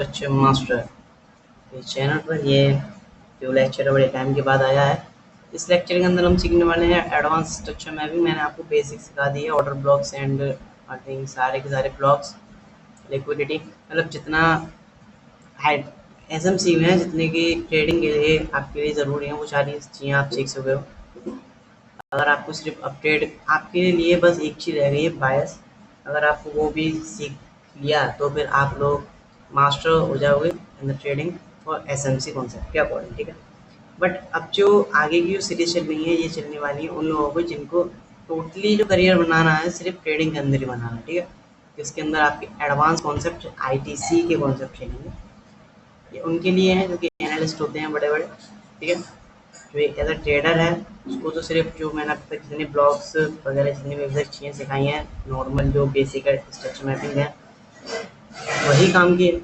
Structure master इस channel पर ये जो लेक्चर बड़े टाइम के बाद आया है। इस लेक्चर के अंदर हम सीखने वाले हैं एडवांस स्ट्रक्चर मैपिंग। मैंने आपको बेसिक सिखा दी है, order blocks and I think सारे के सारे ब्लॉक्स, लिक्विडिटी, मतलब जितना है एसएमसी में है, जितने की ट्रेडिंग के लिए आपके लिए ज़रूरी है वो सारी चीज़ें आप सीख सकते हो। अगर आपको सिर्फ अपडेट आपके लिए बस एक चीज़ रह गई है, बायस। अगर आपको वो भी सीख लिया तो फिर आप लोग मास्टर हो जाओगे इन द ट्रेडिंग और एसएमसी कॉन्सेप्ट के अकॉर्डिंग, ठीक है। बट अब जो आगे की जो सीरीज चल रही है, ये चलने वाली है उन लोगों को जिनको टोटली जो करियर बनाना है सिर्फ ट्रेडिंग के अंदर ही बनाना है, ठीक है। जिसके अंदर आपके एडवांस कॉन्सेप्ट आईटीसी के कॉन्सेप्ट चलेंगे। ये उनके लिए हैं जो कि एनालिस्ट होते हैं बड़े बड़े, ठीक है। जो एक एज अ ट्रेडर है उसको तो सिर्फ जो मैंने अब तक जितने ब्लॉग्स वगैरह जितनी वेबसाइट चीज़ें सिखाई हैं, नॉर्मल जो बेसिक स्ट्रक्चर मैपिंग है वही काम की है।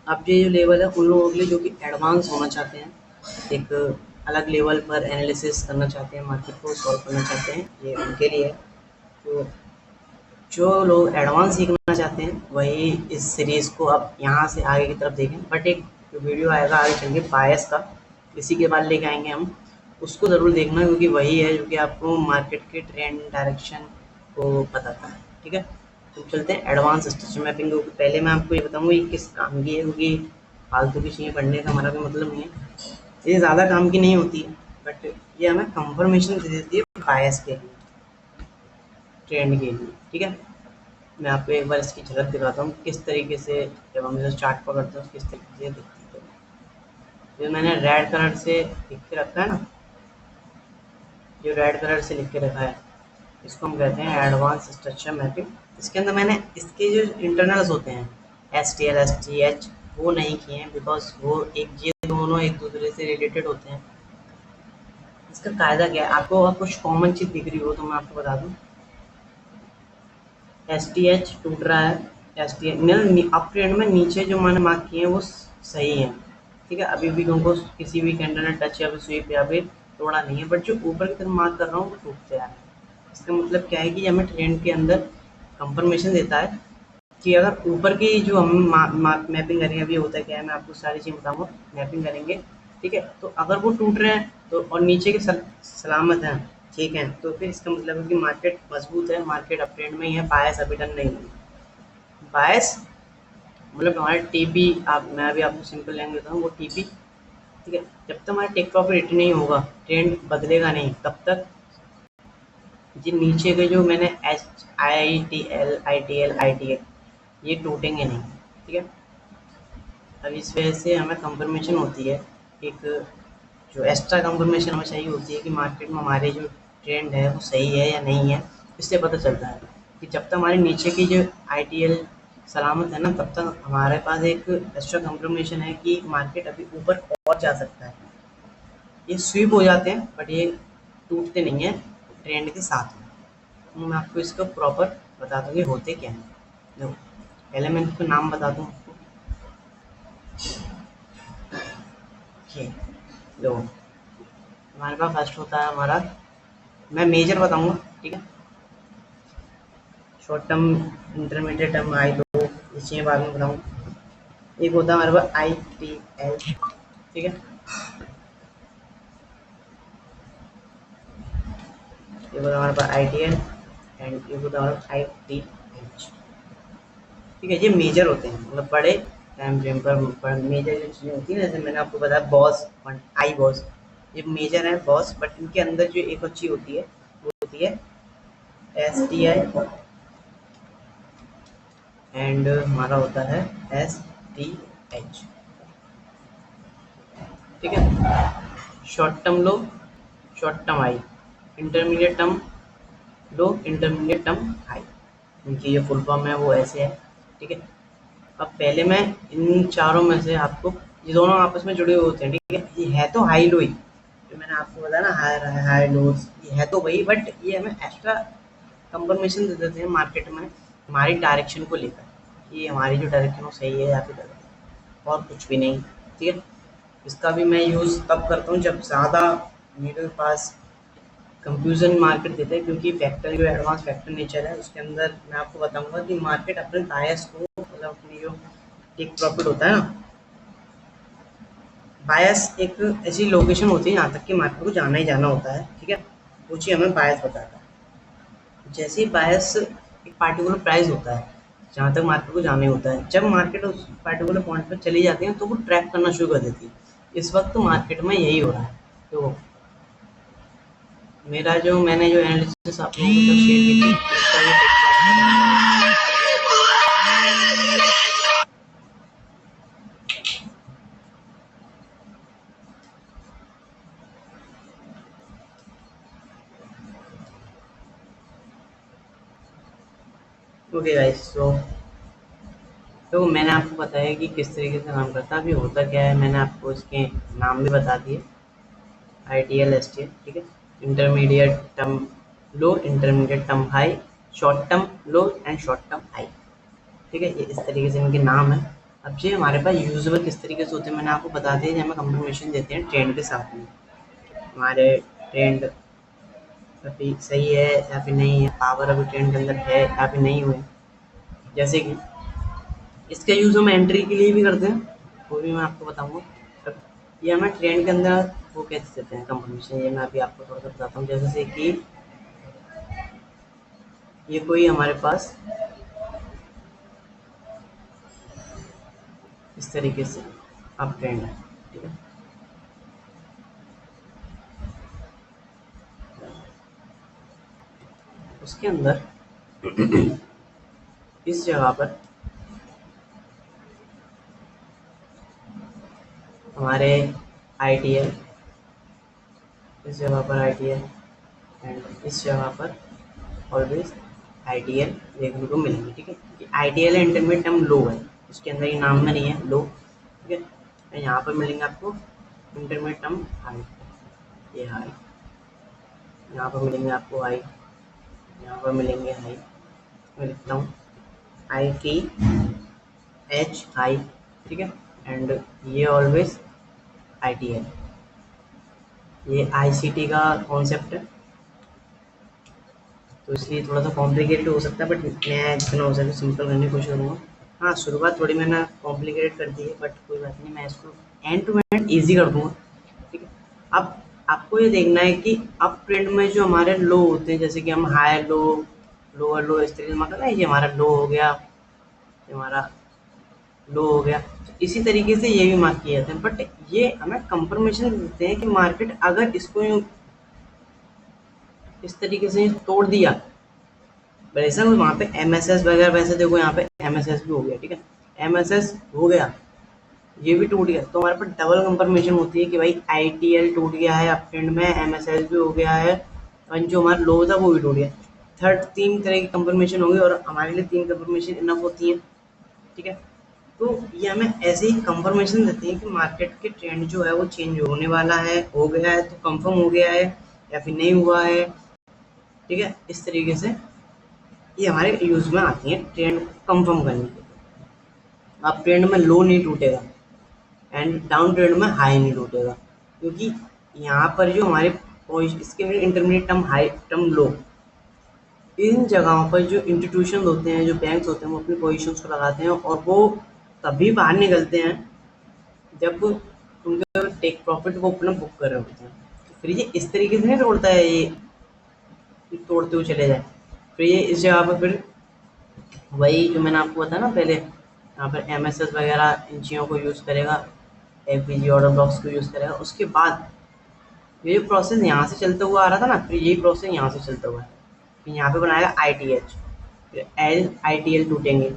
अब ये जो लेवल है उन लोगों के लिए जो कि एडवांस होना चाहते हैं, एक अलग लेवल पर एनालिसिस करना चाहते हैं, मार्केट को सॉल्व करना चाहते हैं, ये उनके लिए है। तो जो लोग एडवांस सीखना चाहते हैं वही इस सीरीज़ को अब यहाँ से आगे की तरफ देखें। बट एक जो वीडियो आएगा आगे चल के बायस का, इसी के बाद लेके आएंगे हम, उसको ज़रूर देखना क्योंकि वही है जो कि आपको मार्केट के ट्रेंड डायरेक्शन को बताता है, ठीक है। तो चलते हैं एडवांस स्ट्रक्चर मैपिंग। पहले मैं आपको ये बताऊँगा ये किस काम की है, क्योंकि फालतू की चीज़ें पढ़ने का हमारा कोई मतलब नहीं है। ये ज़्यादा काम की नहीं होती है, बट ये हमें कंफर्मेशन दे देती है बायस के लिए, ट्रेंड के लिए, ठीक है। मैं आपको एक बार इसकी झलक दिखाता हूँ किस तरीके से जब हम इसे चार्ट पकड़ते हैं किस तरीके से दिखती है। जो मैंने रेड कलर से लिख के रखा है ना, जो रेड कलर से लिख के रखा है इसको हम कहते हैं एडवांस स्ट्रक्चर मैपिंग। इसके अंदर मैंने इसके जो इंटरनल्स होते हैं S T L S T H वो नहीं किए हैं, बिकॉज वो एक ये दोनों एक दूसरे से रिलेटेड होते हैं। इसका कायदा क्या है, आपको अगर कुछ कॉमन चीज़ दिख रही हो तो मैं आपको बता दूँ। एस टी एच टूट रहा है, S T H up trend में नीचे जो मैंने मार्क किए हैं वो सही है, ठीक है। अभी भी उनको किसी भी कैंडल ने टच या फिर स्वीप या फिर तोड़ा नहीं है, बट जो ऊपर की तरफ मार्क कर रहा हूँ वो टूटते आ रहा है। इसका मतलब क्या है कि हमें ट्रेंड के अंदर कंफर्मेशन देता है कि अगर ऊपर की जो हम मैपिंग करेंगे, अभी होता है क्या है मैं आपको सारी चीज़ बताऊँगा। मैपिंग करेंगे, ठीक है, तो अगर वो टूट रहे हैं तो और नीचे के सलामत हैं, ठीक है, तो फिर इसका मतलब है कि मार्केट मजबूत है, मार्केट अप ट्रेंड में ही है, बायस अभी टर्न नहीं हुई। बायस मतलब हमारे टीपी, आप मैं अभी आपको सिंपल लैंग्वेज बताऊँ, वो टीपी, ठीक है। जब तक हमारा टेक प्रॉफिट हिट नहीं होगा, ट्रेंड बदलेगा नहीं, तब तक ये नीचे के जो मैंने एच आई टी एल ये टूटेंगे नहीं, ठीक है। अब इस वजह से हमें कंफर्मेशन होती है, एक जो एक्स्ट्रा कंफर्मेशन हमें चाहिए होती है कि मार्केट में हमारे जो ट्रेंड है वो सही है या नहीं है। इससे पता चलता है कि जब तक हमारे नीचे की जो आईटीएल सलामत है ना, तब तक हमारे पास एक एक्स्ट्रा कंफर्मेशन है कि मार्केट अभी ऊपर और जा सकता है। ये स्वीप हो जाते हैं बट ये टूटते नहीं हैं ट्रेंड के साथ में। तो मैं आपको इसका प्रॉपर बता दूँ कि होते क्या हैं। देखो, पहले मैं इनको नाम बता दूँ आपको। ये लो, हमारे पास फर्स्ट होता है हमारा, मैं मेजर बताऊंगा, ठीक है। Short term, intermediate term, high लो, ये चीज़ें बाद में बताऊंगा। एक होता है हमारे पास आई टी एल, ठीक है। ये होता है हमारे पास आई टी एल एंड ये होता है हमारे पास आई टी एच, ठीक है। ये मेजर होते हैं, मतलब बड़े टाइम फ्रेम पर मेजर जो चीज़ें होती है, जैसे मैंने आपको बताया बॉस, आई बॉस, ये मेजर है बॉस। बट इनके अंदर जो एक और चीज़ होती है वो होती है एस टी आई एंड हमारा होता है एस टी एच, ठीक है। शॉर्ट टर्म लो, short term high, intermediate term लो, इंटरमीडिएट टर्म हाई, इनकी ये फुल फॉर्म है वो ऐसे है, ठीक है। अब पहले मैं इन चारों में से आपको, ये दोनों आपस में जुड़े हुए होते हैं, ठीक है। ये है तो हाई लो ही, जो मैंने आपको बताया ना हाई हाई लोज, ये है तो वही, बट ये हमें एक्स्ट्रा कंफर्मेशन दे देते हैं मार्केट में हमारी डायरेक्शन को लेकर, ये हमारी जो डायरेक्शन वो सही है या फिर गलत है, और कुछ भी नहीं, ठीक है। इसका भी मैं यूज़ तब करता हूँ जब ज़्यादा मेरे पास कंफ्यूजन मार्केट देता है, क्योंकि फैक्टर जो एडवांस फैक्टर नेचर है उसके अंदर मैं आपको बताऊंगा कि मार्केट अपने बायस को, मतलब अपनी जो टेक प्रॉफिट होता है ना, बायस एक ऐसी लोकेशन होती है जहाँ तक कि मार्केट को जाना ही जाना होता है, ठीक है, वो चीज़ हमें बायस बताता है। जैसे ही बायस एक पार्टिकुलर प्राइस होता है जहाँ तक मार्केट को जाना ही होता है, जब मार्केट उस पार्टिकुलर पॉइंट पर चली जाती है तो वो ट्रैक करना शुरू कर देती है। इस वक्त तो मार्केट में यही हो रहा है। तो मेरा जो मैंने जो एनालिसिस आप लोगों के साथ शेयर की थी उसका ये टेक प्रॉफिट। ओके गाइस, तो मैंने आपको बताया कि किस तरीके से काम करता है। अभी होता क्या है, मैंने आपको इसके नाम भी बता दिए, आई T L S T L, ठीक है, intermediate term low, intermediate term high, short term low and short term high, ठीक है, ये इस तरीके से इनके नाम है। अब ये हमारे पास यूजेबल किस तरीके से होते हैं मैंने आपको बता दिया, हमें कंफर्मेशन देते हैं ट्रेंड के साथ में, हमारे ट्रेंड अभी सही है या फिर नहीं है, पावर अभी ट्रेंड के अंदर है या फिर नहीं हुए। जैसे कि इसका यूज़ हम एंट्री के लिए भी करते हैं, वो भी मैं आपको बताऊंगा। अब ये हमें ट्रेंड के अंदर वो कैसे देते हैं कंफर्मेशन, ये मैं अभी आपको थोड़ा सा बताता हूँ। जैसे कि ये कोई हमारे पास इस तरीके से अप ट्रेंड है, ठीक है, उसके अंदर इस जगह पर हमारे आई टी एल, इस जगह पर आई टी एल एंड इस जगह पर ऑलवेज आई टी एल देखने को मिलेंगे, ठीक है। आई टी एल इंटरमीडिएट टर्म लो है, उसके अंदर ये नाम में नहीं है लो, ठीक है। और यहाँ पर मिलेंगे आपको इंटरमीडिएट टर्म हाई, ये हाई, यहाँ पर मिलेंगे आपको हाई, यहाँ पर मिलेंगे हाई, मैं लिखता हूँ आई टी एच हाई, ठीक है, एंड ये ऑलवेज आई टी एल, ये आई सी टी का कॉन्सेप्ट है, तो इसलिए थोड़ा सा कॉम्प्लिकेटेड हो सकता है, बट मैं जितना हो सके सिंपल करने की कोशिश करूँगा। हाँ, शुरुआत थोड़ी मैंने कॉम्प्लिकेटेड कर दी है, बट कोई बात नहीं, मैं इसको एंड टू एंड ईजी कर दूँगा, ठीक है। अब आपको ये देखना है कि अप ट्रेंड में जो हमारे लो होते हैं, जैसे कि हम हाई लो, लोअर लो, इस तरीके से मतलब ना, ये हमारा लो हो गया, ये हमारा लो हो गया, तो इसी तरीके से ये भी मार्क किए जाते हैं। बट ये हमें कंफर्मेशन देते हैं कि मार्केट अगर इसको यूँ इस तरीके से तोड़ दिया, वैसे वहाँ पे एम एस एस वगैरह, वैसे देखो यहाँ पे एम एस एस भी हो गया, ठीक है, एम एस एस हो गया, ये भी टूट गया, तो हमारे पास डबल कंफर्मेशन होती है कि भाई आई टी एल टूट गया है अप ट्रेंड में, एम एस एस भी हो गया है, और जो हमारा लो था वो भी टूट गया। थर्ड तीन तरह की कंफर्मेशन होगी और हमारे लिए तीन कंफर्मेशन इनफ होती है, ठीक है। तो ये हमें ऐसे ही कंफर्मेशन देते हैं कि मार्केट के ट्रेंड जो है वो चेंज होने वाला है, हो गया है तो कंफर्म हो गया है या फिर नहीं हुआ है, ठीक है। इस तरीके से ये हमारे यूज में आती है ट्रेंड को कंफर्म करने के लिए। अब ट्रेंड में लो नहीं टूटेगा एंड डाउन ट्रेंड में हाई नहीं टूटेगा, क्योंकि यहाँ पर जो हमारे इसके intermediate term high term low, इन जगहों पर जो इंस्टीट्यूशन होते हैं, जो बैंक्स होते हैं, वो अपनी पोजीशंस को लगाते हैं और वो तभी बाहर निकलते हैं जब उनके टेक प्रॉफिट को अपना बुक कर रहे होते हैं। तो फिर ये इस तरीके से नहीं तोड़ता है, ये तोड़ते हुए चले जाए, फिर ये इस जगह पर फिर वही जो मैंने आपको बताया ना पहले, यहाँ पर एम एस एस वगैरह इन चीज़ों को यूज़ करेगा, एफ बी जी ऑर्डर ब्लॉक्स को यूज़ करेगा, उसके बाद ये जो प्रोसेस यहाँ से चलता हुआ आ रहा था ना, फिर यही प्रोसेस यहाँ से चलता हुआ है, फिर यहाँ पे बनाएगा आई टी एच, फिर एल आई टी एल टूटेंगे,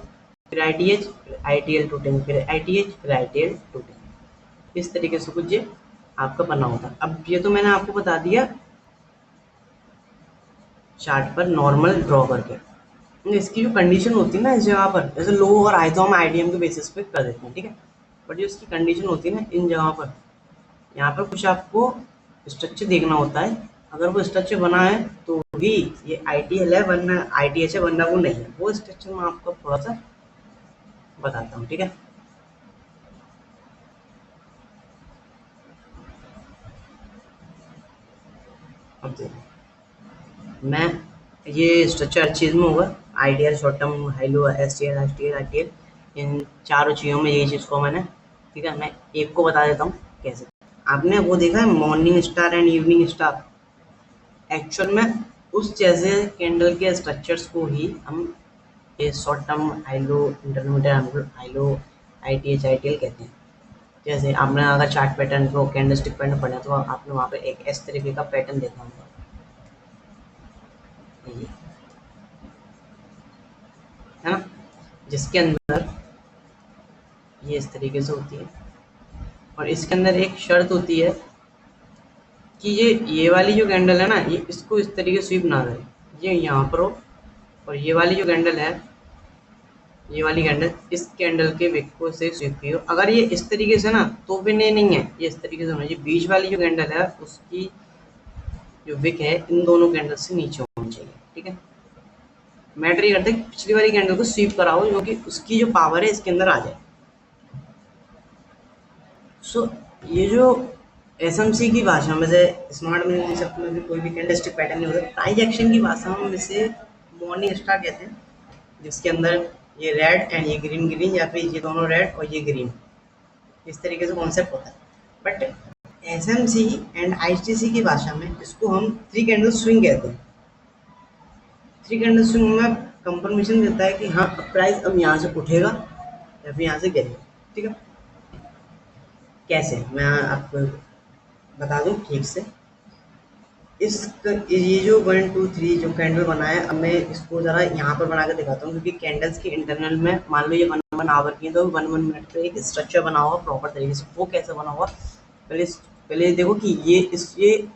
फिर आई टी एच, फिर आई टी एल टूटेंगे, फिर आई टी एच, फिर आई टी एल टूटेंगे। इस तरीके से कुछ ये आपका बना होता है। अब ये तो मैंने आपको बता दिया चार्ट पर नॉर्मल ड्रॉ करके, इसकी जो कंडीशन होती है ना इस जगह पर, जैसे लो और हाई तो हम आईडीएम के बेसिस पे कर देते हैं, ठीक है, बट जो इसकी कंडीशन होती है ना इन जगह पर, यहाँ पर कुछ आपको स्ट्रक्चर देखना होता है। अगर वो स्ट्रक्चर बना है तो भी ये आई टी एल है, वरना आई टी एच है, वरना वो नहीं है। वो स्ट्रक्चर मैं आपको थोड़ा सा बताता हूँ, ठीक है। अब देखो, मैं ये स्ट्रक्चर हर चीज़ में होगा, I T L short term, high low, S T L, S T L, I T L, इन चारों चीज़ों में यही चीज़ कॉमन है। ठीक है, मैं एक को बता देता हूँ कैसे। आपने वो देखा है morning star and evening star? Actual में उस जैसे कैंडल के स्ट्रक्चर्स को ही हम ये short term ILO, intermediate ILO, ITH, ITL कहते हैं। जैसे आपने अगर चार्ट पैटर्न को कैंडलस्टिक पैटर्न पढ़ा तो आपने वहाँ पे एक इस तरीके का पैटर्न देखा होगा, ये है ना, जिसके अंदर ये इस तरीके से होती है और इसके अंदर एक शर्त होती है कि ये वाली जो कैंडल है ना, ये इसको इस तरीके से स्वीप ना करे, ये यहाँ पर हो, और ये वाली जो कैंडल है, ये वाली कैंडल इस कैंडल के विक को से स्वीप की हो। अगर ये इस तरीके से ना तो भी नहीं है, ये इस तरीके से होना चाहिए। बीच वाली जो कैंडल है उसकी जो विक है इन दोनों कैंडल से नीचे होनी चाहिए। ठीक है, मैटर ये करता है कि पिछली वाली कैंडल को स्वीप कराओ जो कि उसकी जो पावर है इसके अंदर आ जाए। सो ये जो एसएमसी की भाषा में से स्मार्ट मनी कंसेप्ट में भी कोई भी कैंडलस्टिक पैटर्न नहीं होता, प्राइस एक्शन की भाषा में इसे मॉर्निंग स्टार कहते हैं, जिसके अंदर ये रेड एंड ये ग्रीन ग्रीन, या फिर ये दोनों रेड और ये ग्रीन, इस तरीके से कॉन्सेप्ट होता है। बट एसएमसी एंड आईटीसी की भाषा में इसको हम थ्री कैंडल स्विंग कहते हैं। थ्री कैंडल स्विंग में कंफर्मेशन देता है कि हाँ अब प्राइस अब यहाँ से उठेगा या फिर यहाँ से गिरेगा। ठीक है, कैसे मैं आपको बता दूं ठीक से। ये जो 1 2 3 जो कैंडल बना है, अब मैं इसको ज़रा यहाँ पर बना के दिखाता हूँ, क्योंकि कैंडल्स के इंटरनल में मान लो ये 1 1 आवर की है तो 1 1 मिनट पे एक स्ट्रक्चर बना हुआ प्रॉपर तरीके से। वो कैसे बना हुआ, पहले देखो कि ये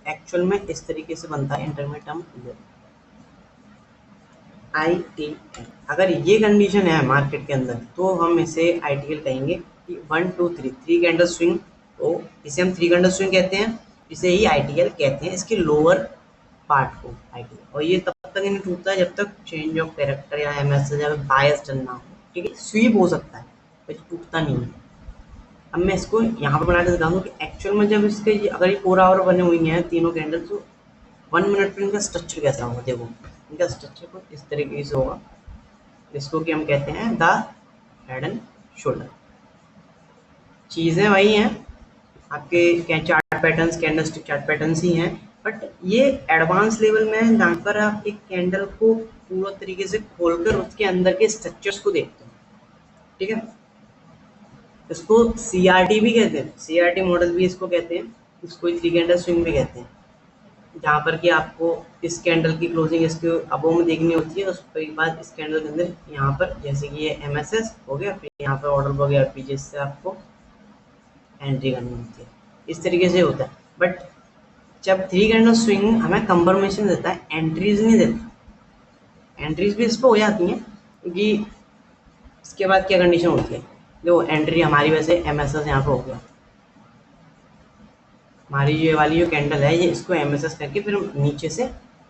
एक्चुअल में इस तरीके से बनता है इंटरमीडिएट आई टी एल। अगर ये कंडीशन है मार्केट के अंदर तो हम इसे आई टी एल कहेंगे कि 1 2 3 थ्री कैंडल स्विंग, तो इसे हम थ्री कैंडल स्विंग कहते हैं, इसे ही आई टी एल कहते हैं, इसके लोअर पार्ट को आई टी एल। और ये तब तक नहीं टूटता जब तक चेंज ऑफ कैरेक्टर या एम एस या बायस ना हो। ठीक है, स्वीप हो सकता है पर टूटता नहीं है। अब मैं इसको यहाँ पर बना के दिखा दूँ कि एक्चुअल में जब इसके अगर ये 4 आवर बने हुई हैं तीनों कैंडल, तो 1 मिनट पर इनका स्ट्रक्चर कैसा होगा। देखो इनका स्ट्रक्चर कुछ इस तरीके से होगा, इसको कि हम कहते हैं द हेड एंड शोल्डर। चीज़ें वही हैं, आपके chart patterns candlestick chart patterns ही हैं, बट ये एडवांस लेवल में है जहाँ पर आप एक कैंडल को पूरा तरीके से खोलकर उसके अंदर के स्ट्रक्चर्स को देखते हैं। ठीक है, इसको सीआरटी भी कहते हैं, सीआरटी मॉडल भी इसको कहते हैं, इसको थ्री कैंडल स्विंग भी कहते हैं, जहाँ पर कि आपको इस कैंडल की क्लोजिंग इसके अबो में देखनी होती है, उसके बाद इस कैंडल के अंदर यहाँ पर जैसे कि ये एमएसएस हो गया, फिर यहाँ पर ऑर्डर हो गया पीछे से आपको एंट्री करनी होती है, इस तरीके से होता है। बट जब थ्री कैंडल स्विंग हमें कंफर्मेशन देता है, एंट्रीज नहीं देता। एंट्रीज भी इस पर हो जाती हैं क्योंकि इसके बाद क्या कंडीशन होती है, देखो एंट्री हमारी वैसे एमएसएस यहाँ पर हो गया, हमारी ये वाली जो कैंडल है ये इसको एमएसएस करके फिर हम नीचे से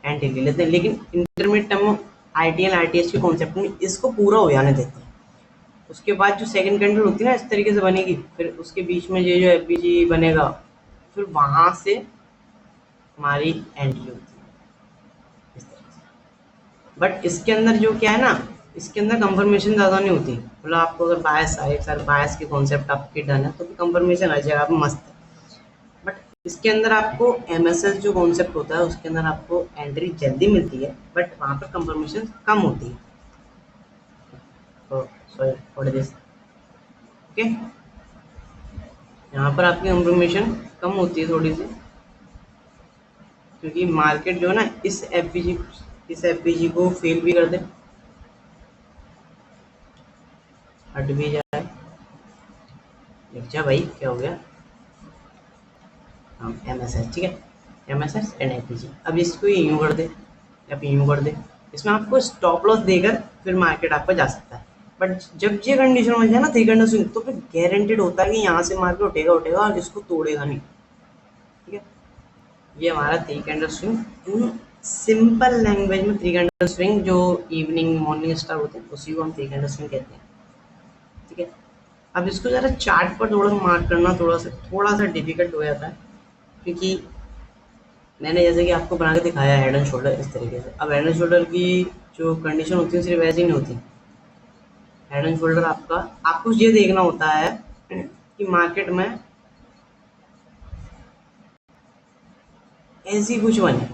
एंट्री ले लेते हैं, लेकिन इंटरमीडिएट टर्म आईटीएल आरटीएस के कॉन्सेप्ट में इसको पूरा हो जाने देते हैं। उसके बाद जो सेकंड कैंडल होती है ना इस तरीके से बनेगी, फिर उसके बीच में ये जो एफबीजी बनेगा, फिर वहां से हमारी एंट्री होती है इस तरह से। बट इसके अंदर जो क्या है ना, इसके अंदर कंफर्मेशन ज़्यादा नहीं होती, मतलब आपको अगर बायस आए, सर बायस के कॉन्सेप्ट आपके डन है तो भी कंफर्मेशन आ जाएगा, आप मस्त है। बट इसके अंदर आपको एमएसएस जो कॉन्सेप्ट होता है उसके अंदर आपको एंट्री जल्दी मिलती है, बट वहाँ पर कंफर्मेशन कम होती है। तो सॉरी फॉर दिस, ओके, यहाँ पर आपकी कंफर्मेशन कम होती है थोड़ी सी, क्योंकि मार्केट जो है ना इस एफबीजी को फेल भी कर दे, हट भी जाए। देख जा भाई क्या हो गया, हाँ एम एस एस, ठीक है, M S S and FBG. अब इसको यूँ कर दे या फिर यूँ कर दे, इसमें आपको स्टॉप लॉस देकर फिर मार्केट आपका जा सकता है। बट जब ये कंडीशन हो जाए ना थ्री कैंडल स्विंग, तो फिर गारंटेड होता है कि यहाँ से मार्केट उठेगा उठेगा और इसको तोड़ेगा नहीं। ठीक है, ये हमारा three candle swing in simple language में, थ्री कैंडल स्विंग जो इवनिंग मॉर्निंग स्टार होते हैं उसी को हम थ्री कैंडल स्विंग कहते हैं। ठीक है, अब इसको ज़रा चार्ट पर थोड़ा मार्क करना थोड़ा सा डिफिकल्ट हो जाता है, क्योंकि मैंने जैसे कि आपको बना के दिखाया हेड एंड शोल्डर इस तरीके से। अब हेड एंड शोल्डर की जो कंडीशन होती है सिर्फ वैसी नहीं होती, हेड एंड शोल्डर आपको ये देखना होता है कि मार्केट में ऐसी कुछ बने,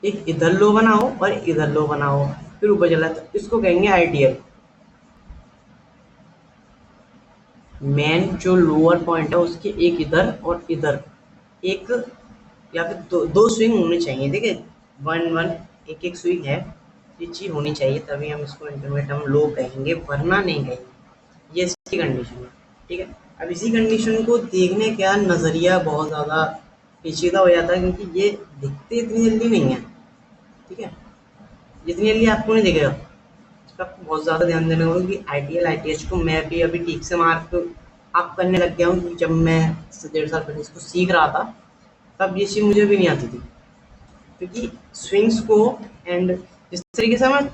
एक इधर लो बनाओ और इधर लो बनाओ, फिर ऊपर चला, तो इसको कहेंगे आईटीएल। मेन जो लोअर पॉइंट है उसके एक इधर और इधर एक या फिर दो स्विंग होने चाहिए। देखिए वन वन एक एक स्विंग है, ये चीज होनी चाहिए, तभी हम इसको इंटरमीडिएट हम लो कहेंगे, वरना नहीं कहेंगे। ये इसकी कंडीशन है, ठीक है। अब इसी कंडीशन को देखने का नजरिया बहुत ज्यादा पेचीदा हो जाता है, क्योंकि ये दिखते इतनी जल्दी नहीं है, ठीक है। जितनी जल्दी आपको नहीं दिखेगा, इसका आपको बहुत ज़्यादा ध्यान देना होगा कि आईटीएल आईटीएच को मैं भी अभी ठीक से मार्क आप करने लग गया हूँ, क्योंकि जब मैं 1.5 साल पहले इसको सीख रहा था तब ये चीज़ मुझे भी नहीं आती थी, क्योंकि स्विंग्स को एंड जिस तरीके से हमें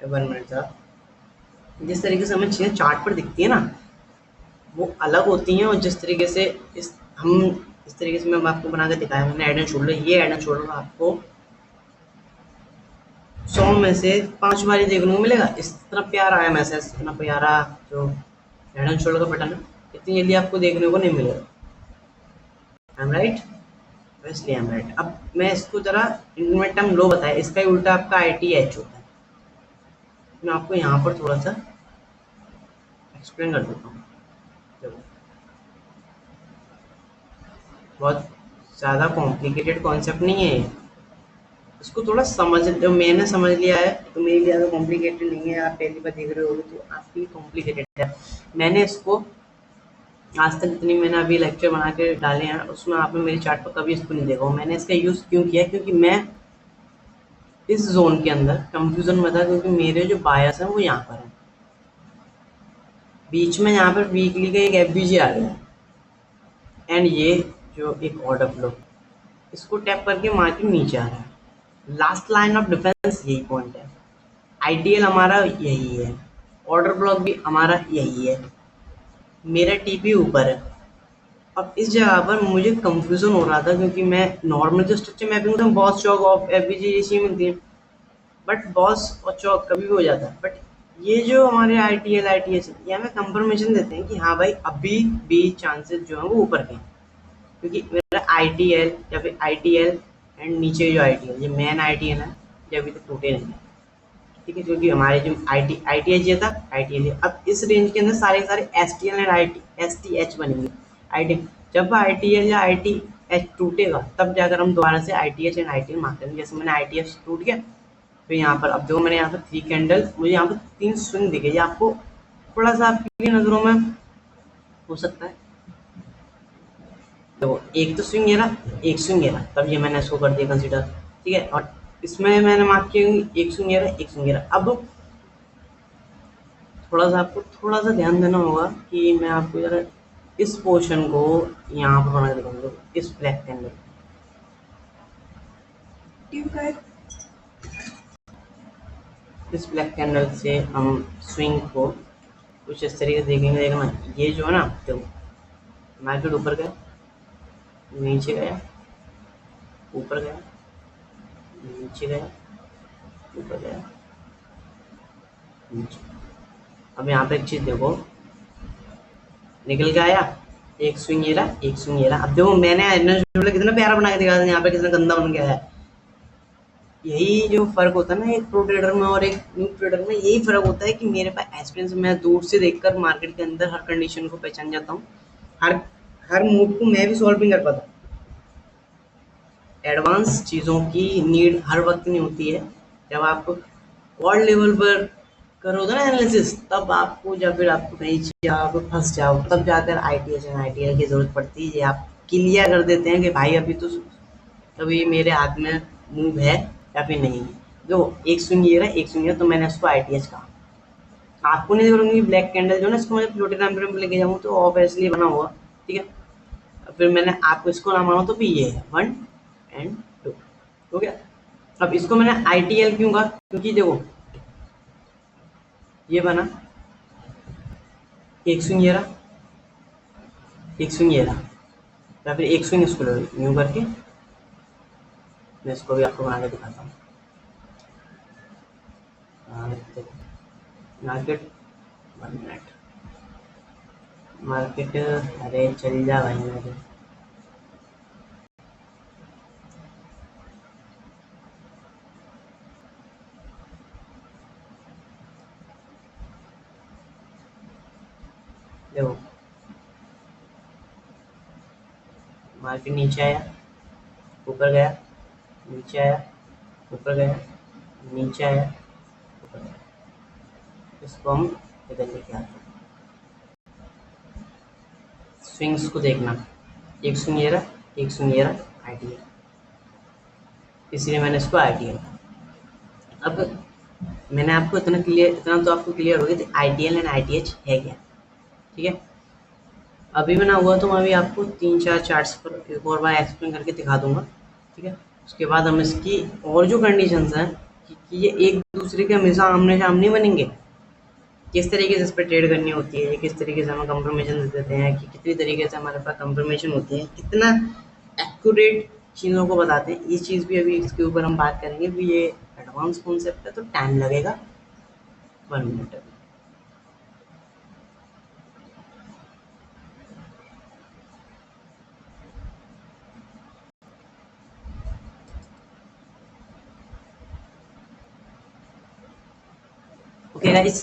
1 मिनट था, जिस तरीके से हमें चीज़ें चार्ट पर दिखती है ना, वो अलग होती हैं। और जिस तरीके से इस तरीके से मैं आपको बना के दिखाया मैंने हेड एंड शोल्डर, ये हेड एंड शोल्डर आपको 100 में से 5 बारी देखने को मिलेगा। इतना प्यारा है मैसेज, इतना प्यारा जो हेड एंड शोल्डर का बटन है, इतनी जल्दी आपको देखने को नहीं मिलेगा। आई एम राइट, इसलिए आई एम राइट। अब मैं इसको जरा इंटरमीडिएट टर्म लो बताया, इसका ही उल्टा आपका आई टी एच होता है। मैं आपको यहाँ पर थोड़ा सा एक्सप्लेन कर देता हूँ। देखो, बहुत ज़्यादा कॉम्प्लिकेटेड कॉन्सेप्ट नहीं है ये, इसको थोड़ा समझ, जो मैंने समझ लिया है तो मेरे लिए ज़्यादा कॉम्प्लिकेटेड नहीं है। आप पहली बार देख रहे हो तो आपके लिए कॉम्प्लिकेटेड है। मैंने इसको आज तक जितनी मैंने अभी लेक्चर बना के डाले हैं उसमें आपने मेरे चार्ट पर कभी इसको नहीं देखा। मैंने इसका यूज़ क्यों किया, क्योंकि मैं इस जोन के अंदर कंफ्यूजन में था, क्योंकि मेरे जो बायस हैं वो यहाँ पर है, बीच में यहाँ पर वीकली का एक एफबीजी आ गया एंड ये जो एक ऑर्डर फ्लो, इसको टैप करके मार्केट नीचे आ रहा है। लास्ट लाइन ऑफ डिफेंस यही पॉइंट है, आईटीएल हमारा यही है, ऑर्डर ब्लॉक भी हमारा यही है, मेरा टीपी ऊपर है। अब इस जगह पर मुझे कंफ्यूजन हो रहा था, क्योंकि मैं नॉर्मल जो स्ट्रक्चर मैपिंग होता है बॉस चौक ऑफ एफबीजी जैसी मिलती है, बट बॉस और चौक कभी भी हो जाता है। बट ये जो हमारे आईटीएल आईटीएस ये हमें कंफर्मेशन देते हैं कि हाँ भाई अभी भी चांसेस जो है वो ऊपर के हैं, क्योंकि मेरा आईटीएल या फिर आईटीएल एंड नीचे जो आईटीएल ये मेन आईटीएल है, ये अभी तक टूटे नहीं है, ठीक है। क्योंकि हमारे जो आईटीएच ये था, आईटीएल अब इस रेंज के अंदर सारे सारे एसटीएल एंड एसटीएच बनेंगे। आई जब आईटीएल या आईटीएच टूटेगा तब जाकर हम दोबारा से आईटीएच एंड आईटीएल मार्क करेंगे। जैसे मैंने आईटीएच टूट गया, फिर यहाँ पर अब जो मैंने यहाँ पर 3 कैंडल, मुझे यहाँ पर 3 स्विंग दिखे, ये आपको थोड़ा सा आपकी नज़रों में हो सकता है। तो एक तो स्विंग ये रहा, एक स्विंग ये रहा, तब ये मैंने इसको कर दिया कंसीडर, ठीक है। और इसमें मैंने मार्क किया एक स्विंग ये रहा, एक स्विंग ये रहा। अब थोड़ा सा आपको थोड़ा सा ध्यान देना होगा कि मैं आपको जरा इस पोर्शन को यहाँ पर बना के दिखाऊंगा, इस ब्लैक कैंडल, इस ब्लैक कैंडल से हम स्विंग को कुछ इस तरीके से देखेंगे। देखना ये जो है ना, तो मार्केट ऊपर गया, नीचे गया, ऊपर गया, नीचे गया, ऊपर गया, नीचे। अब यहाँ पे एक चीज देखो, निकल के आया, एक स्विंग ये रहा, एक स्विंग ये रहा। अब देखो मैंने कितना प्यारा बना के दिखा था, यहाँ पे कितना गंदा बन गया है। यही जो फर्क होता है ना एक प्रो ट्रेडर में और एक न्यू ट्रेडर में, यही फर्क होता है कि मेरे पास एक्सपीरियंस, मैं दूर से देखकर मार्केट के अंदर हर कंडीशन को पहचान जाता हूँ, हर हर मूव को मैं भी सॉल्व नहीं कर पाता। एडवांस चीज़ों की नीड हर वक्त नहीं होती है। जब आप वर्ल्ड लेवल पर करोगे ना एनालिसिस, तब आपको, जब फिर आपको कहीं आप फंस जाओ, तब जाकर आईटीएस एंड आईटीएल की जरूरत पड़ती है। आप क्लियर कर देते हैं कि भाई अभी तो अभी मेरे हाथ में मूव है या फिर नहीं है। जो एक स्विंग ये रहा, एक स्विंग है, तो मैंने उसको आईटीएच कहा। आपको नहीं करूँगी ब्लैक कैंडल जो ना, इसको मैं फ्लोटिंग टाइम फ्रेम पे लेके जाऊँ तो ऑब्वियसली बना हुआ, ठीक है। फिर मैंने आपको इसको ना मानो तो भी ये है 1 एंड 2, हो गया। अब इसको मैंने आईटीएल क्यों कहा, क्योंकि देखो ये बना, एक स्विंग ये रहा, एक स्विंग ये रहा, या फिर एक स्विंग इसको लो यूं करके, मैं इसको भी आपको बना के दिखाता हूँ। देखो मार्केट 1 मिनट। मार्केट, अरे चल जा भाई मेरे। देखो मार्केट नीचे आया, ऊपर गया, नीचे आया, ऊपर गया, नीचे आया, ऊपर गया। इसको हम इधर लेके आते हैं। स्विंग्स को देखना, एक स्विंग ये रहा, एक स्विंग ये रहा, आईटीएल, इसलिए मैंने इसको आईटीएल। अब मैंने आपको इतना तो आपको क्लियर हो गया कि आईटीएल एंड आईटीएच है क्या, ठीक है। अभी बना हुआ तो मैं अभी आपको 3-4 चार्ट्स पर एक और बार एक्सप्लेन करके दिखा दूंगा, ठीक है। उसके बाद हम इसकी और जो कंडीशंस हैं कि ये एक दूसरे के हमेशा आमने सामने बनेंगे, किस तरीके से इस पर ट्रेड करनी होती है, किस तरीके से हम कंफर्मेशन दे देते हैं, कि कितनी तरीके से हमारे पास कंफर्मेशन होती है, कितना एक्यूरेट चीज़ों को बताते हैं, ये चीज़ भी अभी इसके ऊपर हम बात करेंगे। भी ये एडवांस कॉन्सेप्ट है तो टाइम लगेगा 1 मिनट। ओके गाइस,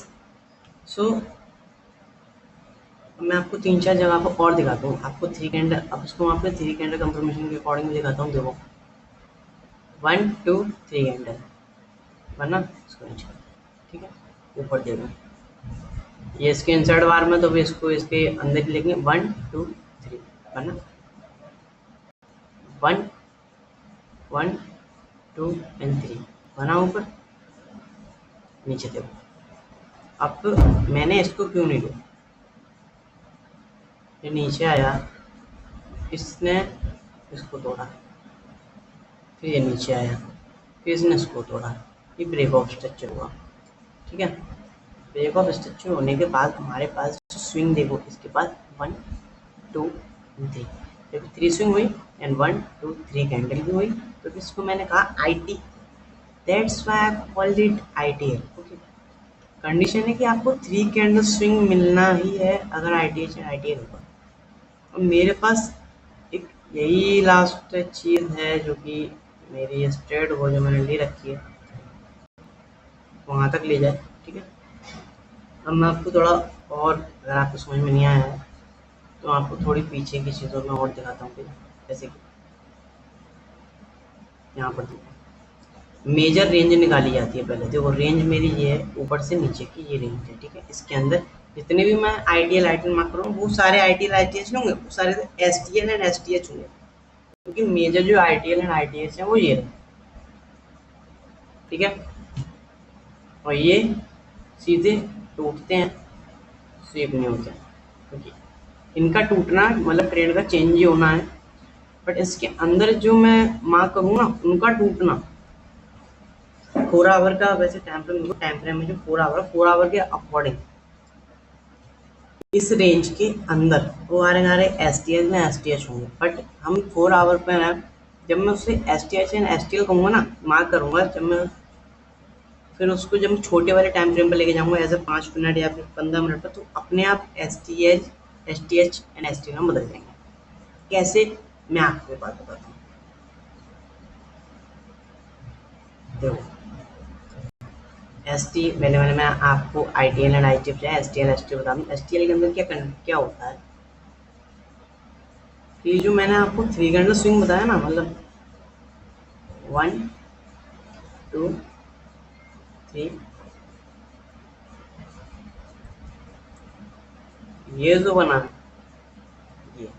सो मैं आपको 3-4 जगह पर और दिखाता हूँ। आपको थ्री कैंडल, अब इसको मैं आपको थ्री कैंडल कंफर्मेशन के अकॉर्डिंग दिखाता हूँ। देखो 1 2 3 कैंडल वरना इसको नीचे, ठीक है, ऊपर देखो ये इसके इंसर्ट बार में, तो भी इसको इसके अंदर ही लिखेंगे 1 2 3 वरना 1 1 2 एंड 3 बना ऊपर, नीचे देखो। अब मैंने इसको क्यों नहीं लिया, ये नीचे आया, इसने इसको तोड़ा, फिर ये नीचे आया, फिर इसने इसको तोड़ा, ये ब्रेक ऑफ स्ट्रक्चर हुआ, ठीक है। ब्रेक ऑफ स्ट्रक्चर होने के बाद हमारे पास स्विंग देखो, इसके बाद 1 2 3, जब 3 स्विंग हुई एंड 1 2 3 कैंडल भी हुई, तो इसको मैंने कहा IT, that's why I called it ITL. Okay, condition है कि आपको 3 कैंडल स्विंग मिलना ही है अगर आईटीएच या आईटीएल होगा। अब मेरे पास एक यही लास्ट चीज़ है जो कि मेरी स्ट्रेट वो जो मैंने ले रखी है वहाँ तक ले जाए, ठीक है। अब मैं आपको थोड़ा और, अगर आपको समझ में नहीं आया है तो आपको थोड़ी पीछे की चीज़ों में और दिखाता हूँ। जैसे कि यहाँ पर मेजर रेंज निकाली जाती है। पहले देखो रेंज मेरी ये है, ऊपर से नीचे की ये रेंज है, ठीक है। इसके अंदर जितने भी मैं आईटीएल आईटीएल मार्क करूँ वो सारे आईटीएल आईटीएच होंगे, वो सारे एसटीएल एंड एसटीएच होंगे, क्योंकि मेजर जो आईटीएल एंड आईटीएच है वो ये रहे, ठीक है। और ये सीधे टूटते हैं, स्वीप नहीं होते, क्योंकि इनका टूटना मतलब ट्रेंड का चेंज ही होना है। बट इसके अंदर जो मैं मार्क करूँ ना, उनका टूटना 4 आवर का, वैसे टाइम फ्रेम में जो 4 आवर के अकॉर्डिंग इस रेंज के अंदर वो हमारे एस टी एच में एस टी एच होंगे। बट हम 4 आवर पे हैं, जब मैं उससे S T H and S T L कहूँगा ना, मार्क करूँगा, जब मैं फिर उसको जब मैं छोटे वाले टाइम फ्रेम पर लेके जाऊँगा ऐसे 5 मिनट या फिर 15 मिनट पर, तो अपने आप S T H and S T L में बदल जाएंगे। कैसे, मैं आपको बात बताता हूँ। देखो एस टी मैंने मैं आपको आई T L and I T S T बता दूँ। एस टी एल के अंदर क्या होता है कि जो मैंने आपको 3 कैंडल स्विंग बताया ना, मतलब 1 2 3, ये जो बना, ये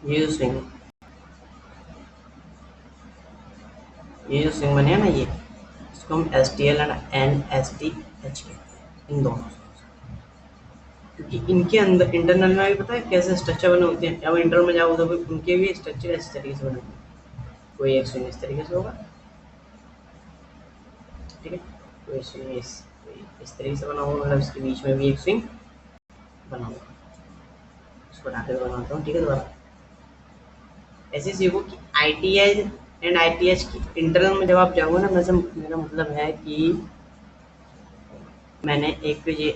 ये जो स्विंग ये जो स्विंग बने हैं ना, ये इसको हम S T L and S T H कहते हैं, इन दोनों, क्योंकि इनके अंदर इंटरनल में भी पता है कैसे स्ट्रक्चर बने होते हैं। जब इंटरनल में जाओ तो उनके भी स्ट्रक्चर इस तरीके से बने होते हैं। कोई एक स्विंग इस तरीके से होगा, ठीक है, कोई स्विंग इस तरीके से बना होगा, मतलब इसके बीच में भी एक स्विंग बना होगा। इसको हटा के बनाता हूँ, ठीक है। दोबारा ऐसे सीखो कि I T H and I T H की इंटरनल में जब आप जाओगे ना, मेरा मतलब है कि मैंने एक ये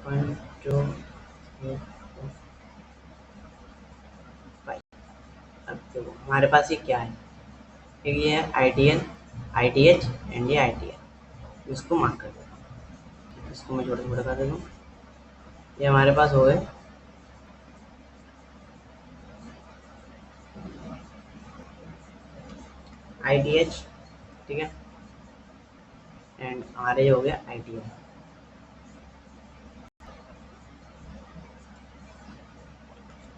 1 2 3 4 5। अब देखो हमारे पास ये क्या है, एक ये है आईटीएल, आईटीएच एंड ये आईटीएल। इसको मार्क कर देता हूँ, इसको मैं छोटा छोटा कर देता हूँ। ये हमारे पास हो गए आईटीएच, ठीक है, एंड हमारे ये हो गया आईटीएल,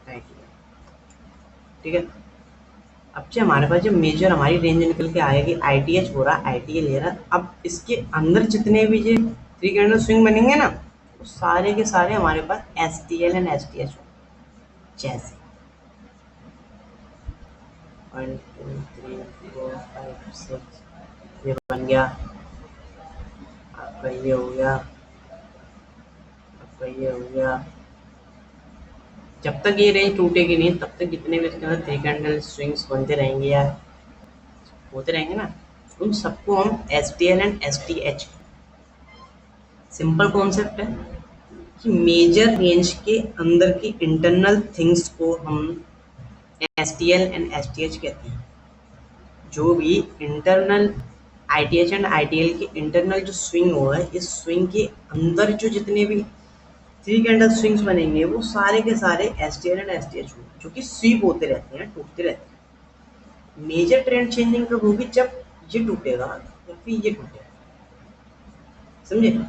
आईटीएल, ठीक है। अब जो हमारे पास जो मेजर हमारी रेंज निकल के आएगी, आईटीएच हो रहा, आईटीएल ले रहा। अब इसके अंदर जितने भी ये थ्री कैंडल स्विंग बनेंगे ना, वो सारे के सारे हमारे पास एसटीएल एंड एसटीएच जैसे 1 2 3 4 5 6 ये बन गया आपका, ये हो गया आपका, ये हो गया। जब तक ये रेंज टूटेगी नहीं तब तक जितने भी इसके अंदर थ्री कैंडल स्विंग्स बनते रहेंगे या होते रहेंगे ना, उन सबको हम S T L and S T H, simple concept है कि मेजर रेंज के अंदर की इंटरनल थिंग्स को हम S T L and S T H कहते हैं। जो भी internal I T H and I T L की इंटरनल जो स्विंग हुआ है, इस स्विंग के अंदर जो जितने भी थ्री कैंडल स्विंग्स बनेंगे वो सारे के सारे S T L and S T H होंगे, जो कि स्वीप होते रहते हैं, टूटते रहते हैं। मेजर ट्रेंड चेंजिंग कब होगी, जब ये टूटेगा या फिर ये टूटेगा, समझे,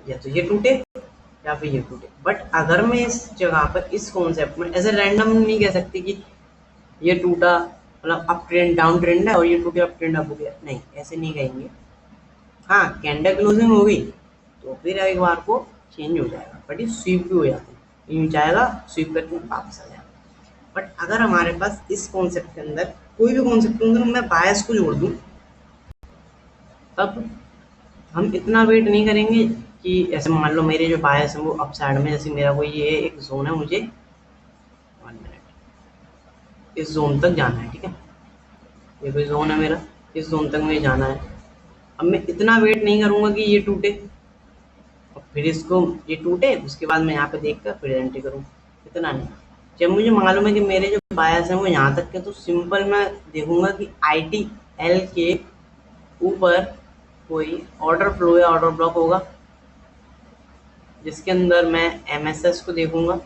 या तो ये टूटे या फिर ये टूटे। बट अगर मैं इस जगह पर इस कॉन्सेप्ट में ऐसे रैंडम नहीं कह सकती कि ये टूटा मतलब अप ट्रेंड डाउन ट्रेंड है और ये टूटे अप ट्रेंड अप हो गया, नहीं ऐसे नहीं कहेंगे। हाँ कैंडल क्लोजिंग हो गई तो फिर एक बार को चेंज हो जाएगा, बट ये स्वीप भी हो जाती है, यूँ जाएगा स्वीप करके वापस आ जाएगा। बट अगर हमारे पास इस कॉन्सेप्ट के अंदर कोई भी कॉन्सेप्ट के अंदर मैं बायस को जोड़ दूँ, तब हम इतना वेट नहीं करेंगे कि ऐसे मान लो मेरे जो बायस है वो अप साइड में, जैसे मेरा कोई ये एक जोन है, मुझे 1 मिनट इस जोन तक जाना है, ठीक है, ये कोई जोन है मेरा, इस जोन तक मुझे जाना है। अब मैं इतना वेट नहीं करूँगा कि ये टूटे और फिर इसको ये टूटे उसके बाद मैं यहाँ पे देख कर फिर एंट्री करूँ, इतना नहीं। जब मुझे मालूम है कि मेरे जो बायस हैं वो यहाँ तक के, तो सिंपल मैं देखूंगा कि आई टी एल के ऊपर कोई ऑर्डर फ्लो या ऑर्डर ब्लॉक होगा, जिसके अंदर मैं एम एस एस को देखूंगा।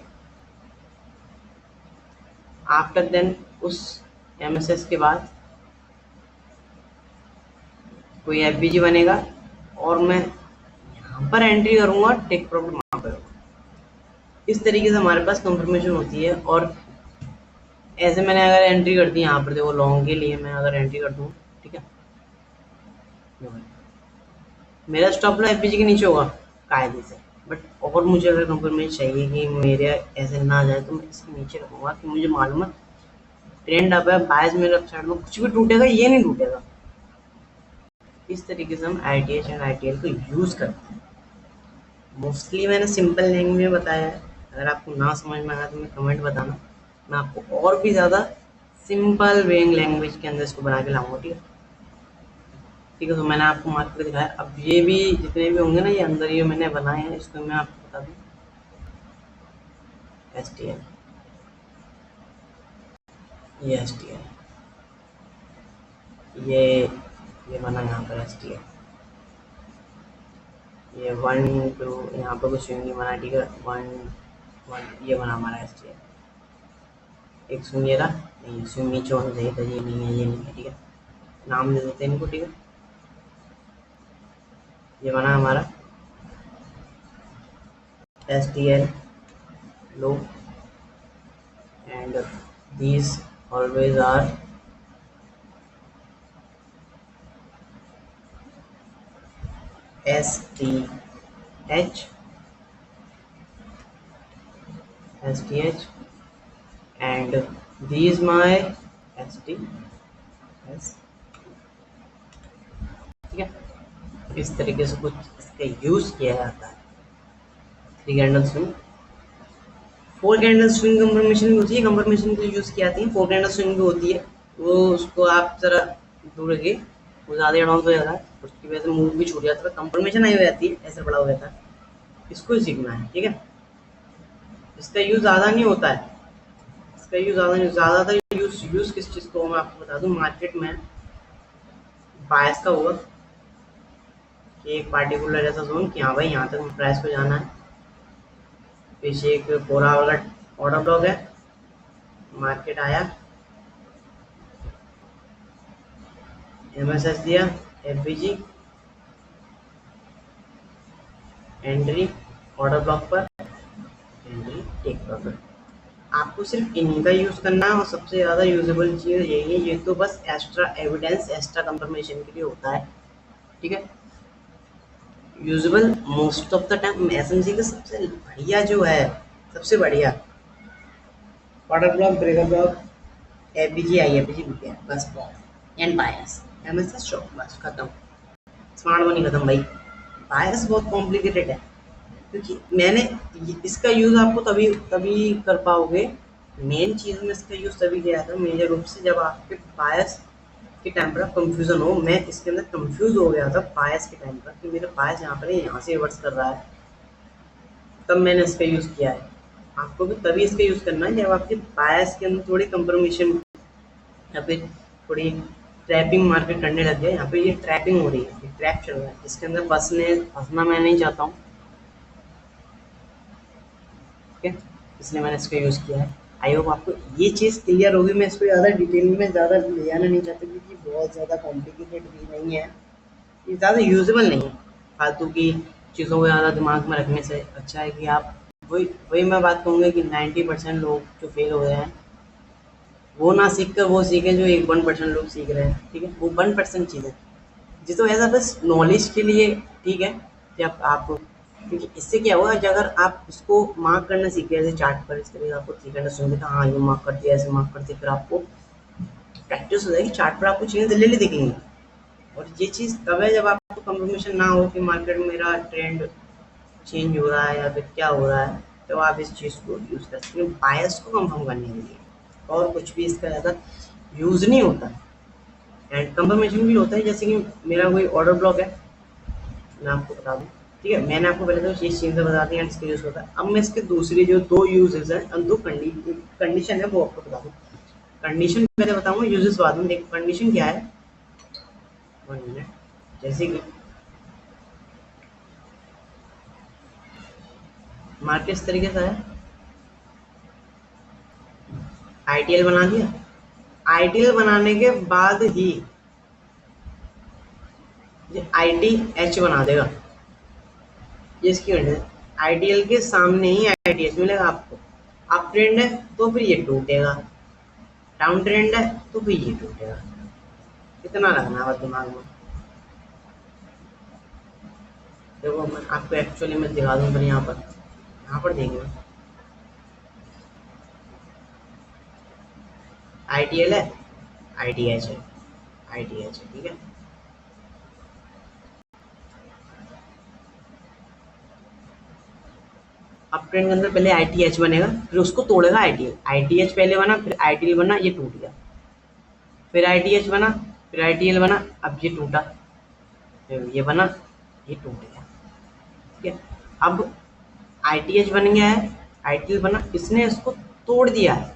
आफ्टर देन उस एम एस एस के बाद कोई एफ बी जी बनेगा और मैं यहाँ पर एंट्री करूँगा, टेक प्रॉफिट वहाँ पर होगा। इस तरीके से हमारे पास कंफर्मेशन होती है। और ऐसे मैंने अगर एंट्री कर दी यहाँ पर, देखो लॉन्ग के लिए मैं अगर एंट्री कर दूँ, ठीक है, मेरा स्टॉप लॉस एफ बी जी के नीचे होगा कायदे से। बट और मुझे अगर कंफर्मेशन चाहिए कि मेरे ऐसे ना जाए तो मैं इसके नीचे रखूँगा कि मुझे मालूम है ट्रेंड अप है, बायस मेरे अप साइड में कुछ भी टूटेगा, ये नहीं टूटेगा। इस तरीके से हम I T H and I T L को यूज़ करते हैं। मोस्टली मैंने सिंपल लैंग्वेज में बताया है, अगर आपको ना समझ में आया तो मैं कमेंट बताना, मैं आपको और भी ज़्यादा सिंपल वेइंग लैंग्वेज के अंदर इसको बना के लाऊंगा, ठीक है। ठीक है, तो मैंने आपको मार्क करके दिखाया। अब ये भी जितने भी होंगे ना, ये अंदर ये मैंने बनाए हैं, इसको मैं आपको बता दूँ। एस टी एल, ये एस टी एल, ये बना यहाँ पर एस टी एल, ये 1 2 यहाँ पर कुछ नहीं बना, ठीक है, 1 1 ये बना हमारा एस टी एल। एक स्विंग ये रहा, नहीं स्विंग नीचे होना चाहिए था, ये नहीं है, ये नहीं है, ठीक है, नाम दे देते हैं इनको, ठीक है। ये बना हमारा S T L low, and these always are STH, STH, and these my STS, ठीक है। इस तरीके से कुछ इसका यूज किया जाता है। Three candle swing, four candle swing confirmation भी होती है, कंफर्मेशन के यूज की जाती है, फोर कैंडल स्विंग भी होती है, वो उसको आप ज़रा दूर रखिए, वो ज़्यादा एडवांस हो जाता है, उसकी वजह से मूव भी छूट जाता है, कंफर्मेशन नहीं हो जाती है, ऐसा बड़ा हो जाता है। इसको ही सीखना है, ठीक है? इसका यूज़ ज़्यादा नहीं होता है, इसका यूज़ ज़्यादा नहीं, ज़्यादातर यूज़ किस चीज़ को मैं आपको बता दूँ, मार्केट में बायस का होगा कि एक पार्टिकुलर ऐसा ज़ोन कि हाँ भाई यहाँ तक प्राइस को जाना है, पीछे एक 4 आवर का ऑर्डर ब्लॉक है, मार्केट आया, एमएसएस दिया, एफबीजी एंट्री ऑर्डर ब्लॉक पर, एंट्री टेक प्रॉफिट। आपको सिर्फ इन्हीं का यूज़ करना है और सबसे ज़्यादा यूजेबल चीज़ यही है, ये तो बस एक्स्ट्रा एविडेंस, एक्स्ट्रा कंफर्मेशन के लिए होता है, ठीक है? Usable most of the time SMC का सबसे बढ़िया जो है, सबसे बढ़िया order block, breaker block, FBG आई एफबीजी बीपीएन, बस box and bias, MSS shop, बस खत्म। स्मार्ट मनी खत्म भाई। बायस बहुत कॉम्प्लिकेटेड है, क्योंकि मैंने इसका यूज़ आपको तभी तभी कर पाओगे, मेन चीज़ में इसका यूज़ तभी किया था मेजर रूप से, जब आपके बायस के टाइम पर कंफ्यूजन हो। मैं इसके अंदर कंफ्यूज हो गया था बायस के टाइम पर कि मेरा बायस यहाँ पर है, यहाँ से रिवर्स कर रहा है, तब मैंने इसका यूज़ किया है। आपको भी तभी इसका यूज़ करना है जब आपके बायस के अंदर थोड़ी कंफर्मेशन या फिर थोड़ी ट्रैपिंग मार्केट करने लग गया। यहाँ पे ये ट्रैपिंग हो रही है, ये ट्रैप चल रहा है, इसके अंदर फंसना मैं नहीं चाहता हूँ, ठीक है? इसलिए मैंने इसका यूज़ किया है। आई होप आपको ये चीज़ क्लियर होगी। मैं इसको ज़्यादा डिटेल में ज़्यादा ले जाना नहीं चाहता, क्योंकि बहुत ज़्यादा कॉम्प्लिकेटेड भी नहीं है, ये ज़्यादा यूजेबल नहीं है। फालतू की चीज़ों को ज़्यादा दिमाग में रखने से अच्छा है कि आप वही वही मैं बात कहूँगा कि 90% लोग जो फेल हो गए हैं, वो ना सीख कर वो सीखे जो एक 1% लोग सीख रहे हैं, ठीक है? वो 1% चीज़ है जी, तो ऐसा बस नॉलेज के लिए, ठीक है? जब आप, क्योंकि इससे क्या होगा कि अगर आप इसको मार्क करना सीख गए, जैसे चार्ट पर इस तरीके से आपको सीखना सुन के हाँ ये मार्क कर दिया, ऐसे मार्क कर दिया, फिर आपको प्रैक्टिस हो जाएगी, चार्ट पर आपको चीज़ें जल्दी दिखेंगी। और ये चीज़ तब है जब आपको कंफर्मेशन ना हो कि मार्केट में मेरा ट्रेंड चेंज हो रहा है या फिर क्या हो रहा है, तो आप इस चीज़ को यूज़ कर सकते हैं बायस को कंफर्म करने के लिए, और कुछ भी इसका ज़्यादा यूज़ नहीं होता। एंड कंफर्मेशन भी होता है, जैसे कि मेरा कोई ऑर्डर ब्लॉक है, मैं आपको बता दूँ, ठीक है? मैंने आपको पहले तो इस चीज़ से बता दी एंड इसका यूज़ होता है। अब मैं इसके दूसरे जो 2 यूज़ेज़ हैं और 2 कंडीशन है, वो आपको बता दूँ। कंडीशन पहले बताऊँगा, यूज़ेज़ बाद में। देखो कंडीशन क्या है, 1 मिनट, जैसे कि मार्केट इस तरीके से है, आईटीएल बना दिया, आईटीएल बनाने के बाद ही ये आईटीएच बना देगा, ये इसकी कंडीशन। आईटीएल के सामने ही आईटीएच मिलेगा आपको। अप ट्रेंड है तो फिर ये टूटेगा, डाउन ट्रेंड है तो फिर ये टूटेगा। कितना रखना है बस दिमाग में। देखो मैं आपको एक्चुअली मैं दिखा दूँ, फिर यहाँ पर देंगे, आईटीएल है, आईटीएच है, आईटीएच है, ठीक है? अप ट्रेंड के अंदर पहले आईटीएच बनेगा, फिर उसको तोड़ेगा आईटीएल। आईटीएच पहले बना, फिर आईटीएल बना, ये टूट गया, फिर आईटीएच बना, फिर आईटीएल बना, अब ये टूटा, फिर ये बना, ये टूट गया, ठीक है? अब आईटीएच बन गया है, आईटीएल बना, इसने इसको तोड़ दिया है।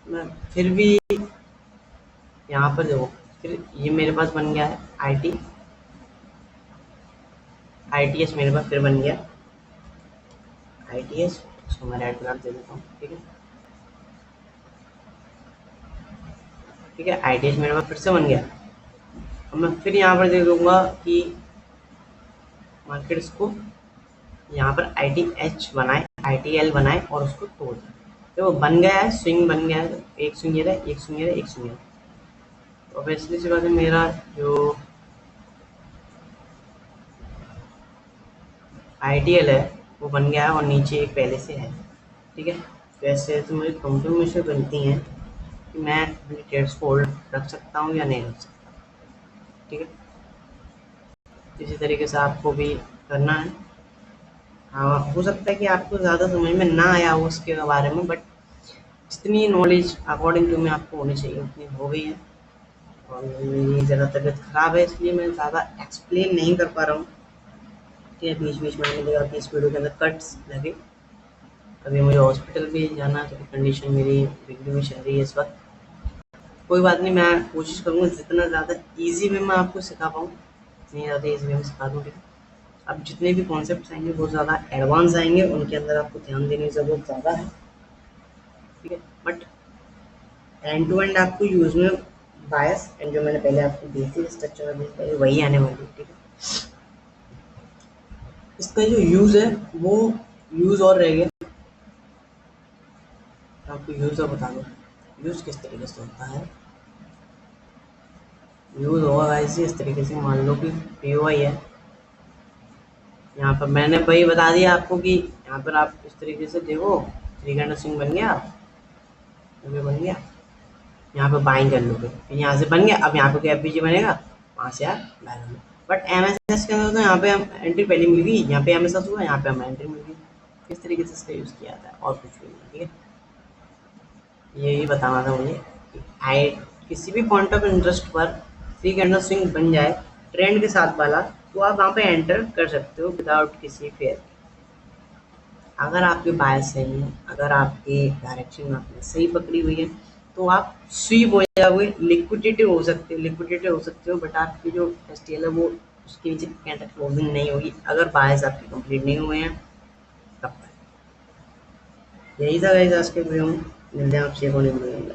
मैं फिर भी यहाँ पर देखो, फिर ये मेरे पास बन गया है आईटीएच मेरे पास फिर बन गया आईटीएच, इसको मैं रेड कलर दे देता हूँ, ठीक है? ठीक है, आईटीएच मेरे पास फिर से बन गया। अब मैं फिर यहाँ पर दे दूंगा कि मार्केट इसको यहाँ पर आईटीएच बनाए, आईटीएल बनाए और उसको तोड़ दें। देखो बन गया है, स्विंग बन गया है, एक स्विंग ये रहा, एक स्विंग ये रहा, एक स्विंग ये रहा। तो ऑब्वियसली सी बात है, मेरा जो आईटीएल है वो बन गया है और नीचे एक पहले से है, ठीक है? तो ऐसे तो मुझे कंफर्मेशन बनती हैं कि मैं अपने ट्रेड्स को होल्ड रख सकता हूँ या नहीं रख सकता, ठीक है? इसी तरीके से आपको भी करना है। हाँ, हो सकता है कि आपको ज़्यादा समझ में ना आया हो उसके बारे में, बट जितनी नॉलेज अकॉर्डिंग टू मैं आपको होनी चाहिए उतनी हो गई है। और मेरी ज़रा तबीयत ख़राब है इसलिए मैं ज़्यादा एक्सप्लेन नहीं कर पा रहा हूँ कि बीच बीच में मिलेगा कि इस वीडियो के अंदर कट्स लगे। अभी मुझे हॉस्पिटल भी जाना है तो कंडीशन मेरी बिगड़ी हुई चल रही है इस वक्त। कोई बात नहीं, मैं कोशिश करूँगा जितना ज़्यादा ईजी वे में आपको सिखा पाऊँ उतनी ज़्यादा ईजी वे में सिखा दूँ। ठीक है, अब जितने भी कॉन्सेप्ट्स आएंगे बहुत ज़्यादा एडवांस आएंगे, उनके अंदर आपको ध्यान देने की ज़रूरत ज़्यादा है। ठीक है, बट एंड टू एंड आपको यूज़ में बायस एंड जो मैंने पहले आपको बेसिक स्ट्रक्चर में पहले वही आने वाली है। ठीक है, इसका जो यूज़ है वो यूज़ और रह गया, आपको यूज़ और बता दो यूज़ किस तरीके से होता है। यूज़ होगा गाइस इस तरीके से, मान लो कि पीओआई है, यहाँ पर मैंने वही बता दिया आपको कि यहाँ पर आप इस तरीके से देखो 3 सिंह बन गया, ये बन गया, यहाँ पे बाइंग कर लोगे, फिर यहाँ से बन गया। अब यहाँ पे क्या एफबीजी बनेगा, वहाँ से आप बाहर हो। बट एमएसएस के अंदर तो यहाँ पे हम एंट्री पहले मिल गई, यहाँ पे एमएसएस हुआ, यहाँ पे हमें एंट्री मिल गई। किस तरीके से इसका यूज़ किया जाता है और कुछ भी नहीं। ठीक है, यही बताना था मुझे कि आई किसी भी पॉइंट ऑफ इंटरेस्ट पर 3 स्विंग बन जाए ट्रेंड के साथ वाला, तो आप वहाँ पे एंटर कर सकते हो विदाउट किसी फेयर। अगर आपके बायस सही है, अगर आपकी डायरेक्शन आपने सही पकड़ी हुई है, तो आप स्वीप हो जाओगे, लिक्विडेटेड हो सकते हो, बट आपकी जो एसटीएल है वो उसके नीचे कैंडल क्लोजिंग नहीं होगी अगर बायस आपके कंप्लीट नहीं हुए हैं तब तक। यही था गाइस आज के वीडियो में, मिलते हैं आपसे एक और वीडियो में।